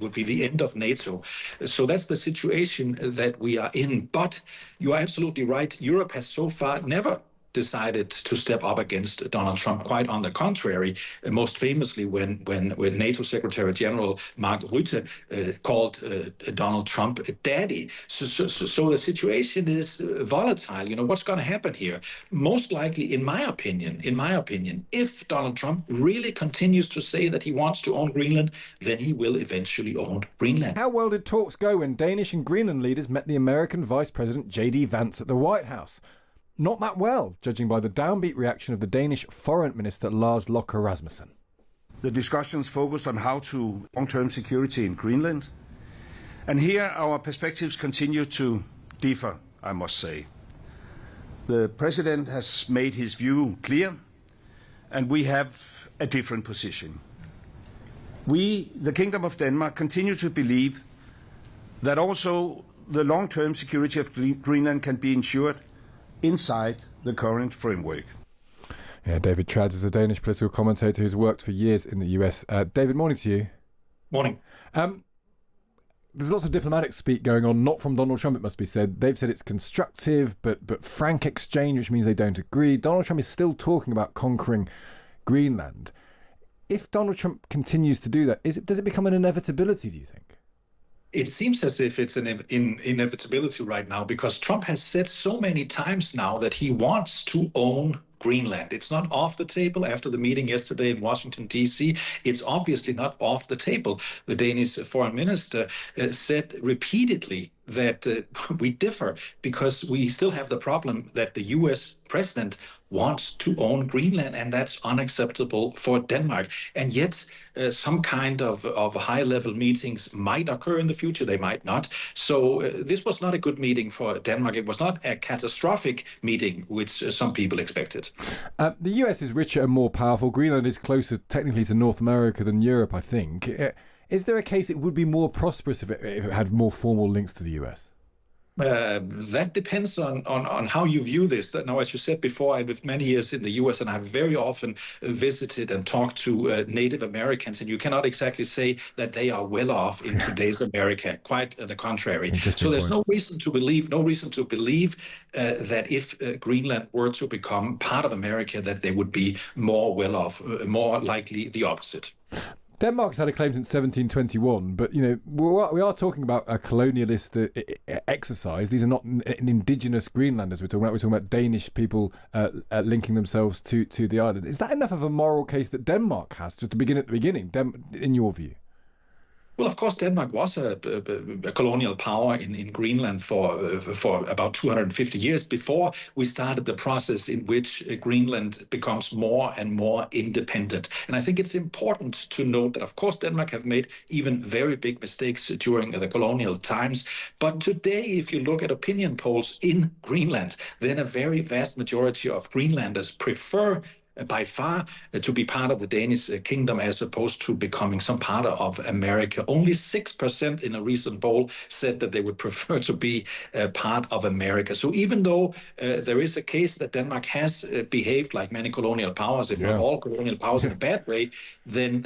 would be the end of NATO. So that's the situation that we are in. But you are absolutely right. Europe has so far never decided to step up against Donald Trump. Quite on the contrary, most famously when NATO Secretary General Mark Rutte called Donald Trump daddy. So the situation is volatile. You know, what's going to happen here? Most likely, in my opinion, if Donald Trump really continues to say that he wants to own Greenland, then he will eventually own Greenland. How well did talks go when Danish and Greenland leaders met the American Vice President J.D. Vance at the White House? Not that well, judging by the downbeat reaction of the Danish Foreign Minister Lars Løkke Rasmussen. The discussions focused on how to long-term security in Greenland. And here our perspectives continue to differ, I must say. The President has made his view clear, and we have a different position. We, the Kingdom of Denmark, continue to believe that also the long-term security of Greenland can be ensured inside the current framework. Yeah, David Trads is a Danish political commentator who's worked for years in the US. David, morning to you. Morning. There's lots of diplomatic speak going on, not from Donald Trump, it must be said. They've said it's constructive, but frank exchange, which means they don't agree. Donald Trump is still talking about conquering Greenland. If Donald Trump continues to do that, does it become an inevitability, do you think? It seems as if it's an inevitability right now, because Trump has said so many times now that he wants to own Greenland. It's not off the table after the meeting yesterday in Washington, D.C. It's obviously not off the table. The Danish foreign minister said repeatedly that we differ because we still have the problem that the U.S. president wants to own Greenland, and that's unacceptable for Denmark. And yet some kind of high-level meetings might occur in the future. They might not. So this was not a good meeting for Denmark. It was not a catastrophic meeting, which some people expected. The US is richer and more powerful. Greenland is closer technically to North America than Europe, I think. Is there a case it would be more prosperous if it had more formal links to the US? That depends on how you view this. Now, as you said before, I lived many years in the U.S. and I've very often visited and talked to Native Americans, and you cannot exactly say that they are well off in today's America. Quite the contrary. So there's no reason to believe that if Greenland were to become part of America, that they would be more well off. More likely the opposite. Denmark's had a claim since 1721, but we are talking about a colonialist exercise. These are not indigenous Greenlanders we're talking about. We're talking about Danish people linking themselves to the island. Is that enough of a moral case that Denmark has, just to begin at the beginning, in your view? Well, of course, Denmark was a colonial power in Greenland for about 250 years before we started the process in which Greenland becomes more and more independent. And I think it's important to note that, of course, Denmark have made even very big mistakes during the colonial times. But today, if you look at opinion polls in Greenland, then a very vast majority of Greenlanders prefer by far to be part of the Danish kingdom as opposed to becoming some part of America. Only 6% in a recent poll said that they would prefer to be part of America. So even though there is a case that Denmark has behaved like many colonial powers, if not all colonial powers in a bad way, then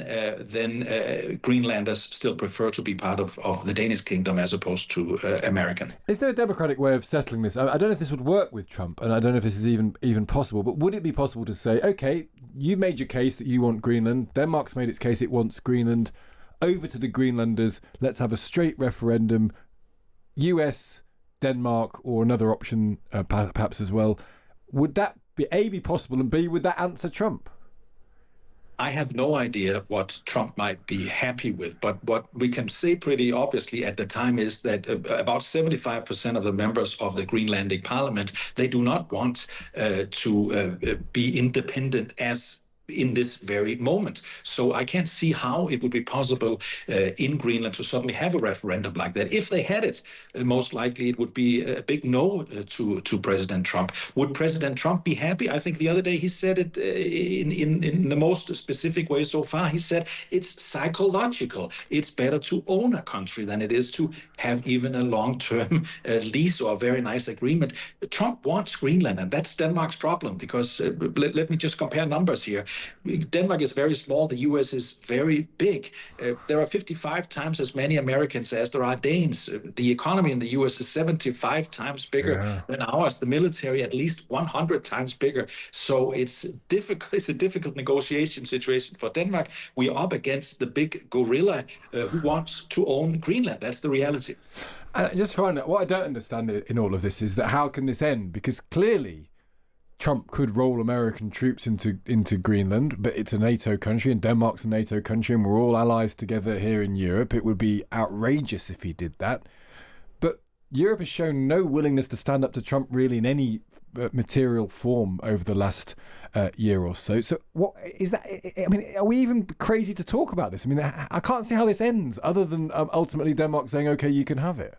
Greenlanders still prefer to be part of the Danish kingdom as opposed to American. Is there a democratic way of settling this? I don't know if this would work with Trump, and I don't know if this is even possible, but would it be possible to say, okay, you've made your case that you want Greenland. Denmark's made its case it wants Greenland. Over to the Greenlanders. Let's have a straight referendum. US, Denmark, or another option perhaps as well. Would that be possible, and B, would that answer Trump? I have no idea what Trump might be happy with, but what we can say pretty obviously at the time is that about 75% of the members of the Greenlandic parliament, they do not want to be independent as in this very moment. So I can't see how it would be possible in Greenland to suddenly have a referendum like that. If they had it, most likely it would be a big no to President Trump. Would President Trump be happy? I think the other day he said it in the most specific way so far. He said it's psychological. It's better to own a country than it is to have even a long-term lease or a very nice agreement. Trump wants Greenland, and that's Denmark's problem, because let me just compare numbers here. Denmark is very small. The U.S. is very big. There are 55 times as many Americans as there are Danes. The economy in the U.S. is 75 times bigger than ours. The military at least 100 times bigger. So it's difficult. It's a difficult negotiation situation for Denmark. We are up against the big gorilla who wants to own Greenland. That's the reality. Just find out what I don't understand in all of this is that how can this end? Because clearly Trump could roll American troops into Greenland, but it's a NATO country and Denmark's a NATO country and we're all allies together here in Europe. It would be outrageous if he did that. But Europe has shown no willingness to stand up to Trump really in any material form over the last year or so. So what is that? I mean, are we even crazy to talk about this? I mean, I can't see how this ends other than ultimately Denmark saying, OK, you can have it.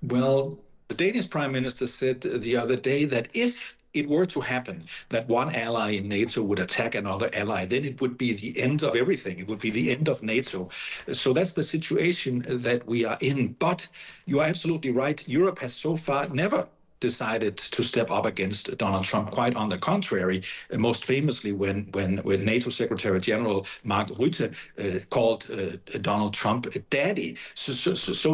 Well, the Danish prime minister said the other day that if it were to happen that one ally in NATO would attack another ally, then it would be the end of everything. It would be the end of NATO. So that's the situation that we are in. But you are absolutely right. Europe has so far never decided to step up against Donald Trump. Quite on the contrary, most famously when NATO Secretary General Mark Rutte called Donald Trump daddy. So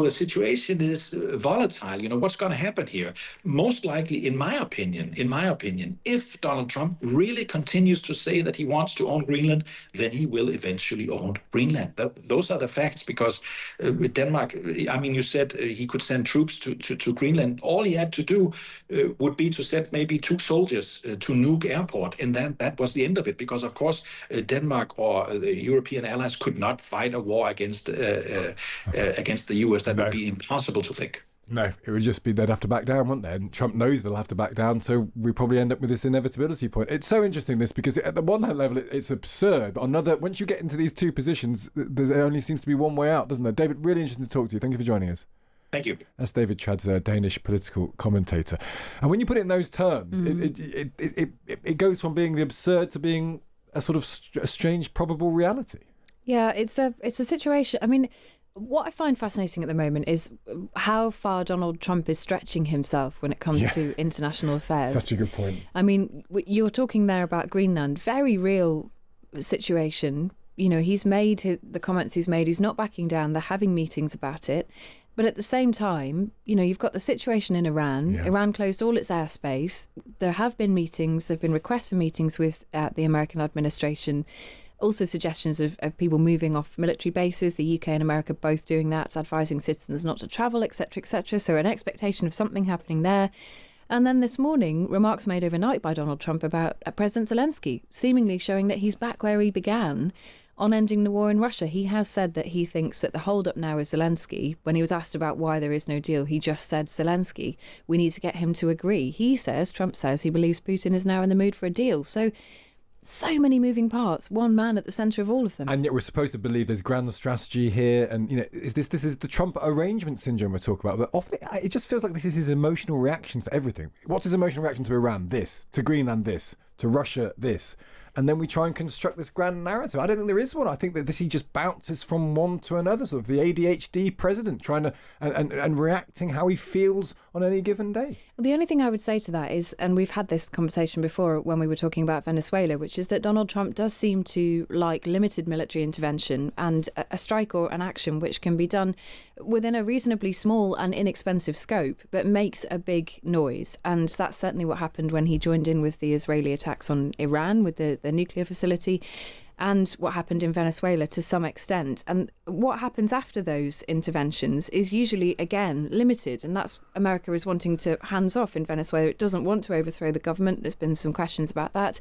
the situation is volatile. You know, what's going to happen here? Most likely, in my opinion, if Donald Trump really continues to say that he wants to own Greenland, then he will eventually own Greenland. Those are the facts, because with Denmark, I mean, you said he could send troops to Greenland. All he had to do would be to send maybe 2 soldiers to Nuuk airport, and then that was the end of it, because of course Denmark or the European allies could not fight a war against the US. That would be impossible to think. No, it would just be they'd have to back down, wouldn't they? And Trump knows they'll have to back down, so we probably end up with this inevitability point. It's so interesting, this, because at the one hand level, it's absurd. But on another, once you get into these two positions, there only seems to be one way out, doesn't there? David, really interesting to talk to you. Thank you for joining us. Thank you. That's David Chad's Danish political commentator. And when you put it in those terms, it goes from being the absurd to being a sort of a strange, probable reality. Yeah, it's a situation. I mean, what I find fascinating at the moment is how far Donald Trump is stretching himself when it comes to international affairs. Such a good point. I mean, you're talking there about Greenland, very real situation. You know, he's made the comments he's made. He's not backing down. They're having meetings about it. But at the same time, you know, you've got the situation in Iran. Yeah. Iran closed all its airspace. There have been meetings. There have been requests for meetings with the American administration. Also suggestions of people moving off military bases. The UK and America both doing that, advising citizens not to travel, etc., etc. So an expectation of something happening there. And then this morning, remarks made overnight by Donald Trump about President Zelensky, seemingly showing that he's back where he began on ending the war in Russia. He has said that he thinks that the hold-up now is Zelensky. When he was asked about why there is no deal, he just said, Zelensky, we need to get him to agree. Trump says he believes Putin is now in the mood for a deal. So many moving parts, one man at the centre of all of them. And yet we're supposed to believe there's grand strategy here. And, you know, this is the Trump arrangement syndrome we're talking about. But often it just feels like this is his emotional reaction to everything. What's his emotional reaction to Iran? This. To Greenland? This. To Russia? This. And then we try and construct this grand narrative. I don't think there is one. I think that he just bounces from one to another, sort of the ADHD president, trying to and reacting how he feels on any given day. Well, the only thing I would say to that is, and we've had this conversation before when we were talking about Venezuela, which is that Donald Trump does seem to like limited military intervention and a strike or an action which can be done within a reasonably small and inexpensive scope, but makes a big noise. And that's certainly what happened when he joined in with the Israeli attacks on Iran with the nuclear facility, and what happened in Venezuela to some extent. And what happens after those interventions is usually, again, limited. And that's America is wanting to hands off in Venezuela. It doesn't want to overthrow the government. There's been some questions about that.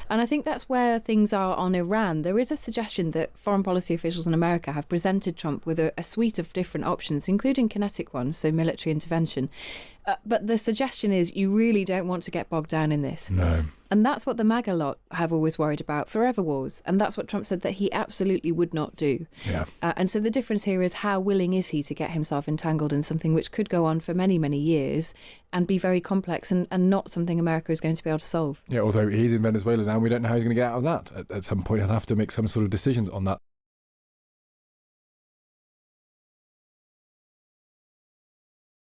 And I think that's where things are on Iran. There is a suggestion that foreign policy officials in America have presented Trump with a suite of different options, including kinetic ones, so military intervention. But the suggestion is you really don't want to get bogged down in this. No. And that's what the MAGA lot have always worried about, forever wars. And that's what Trump said that he absolutely would not do. Yeah. And so the difference here is how willing is he to get himself entangled in something which could go on for many, many years and be very complex and not something America is going to be able to solve. Yeah, although he's in Venezuela now, we don't know how he's going to get out of that. At some point, he'll have to make some sort of decisions on that.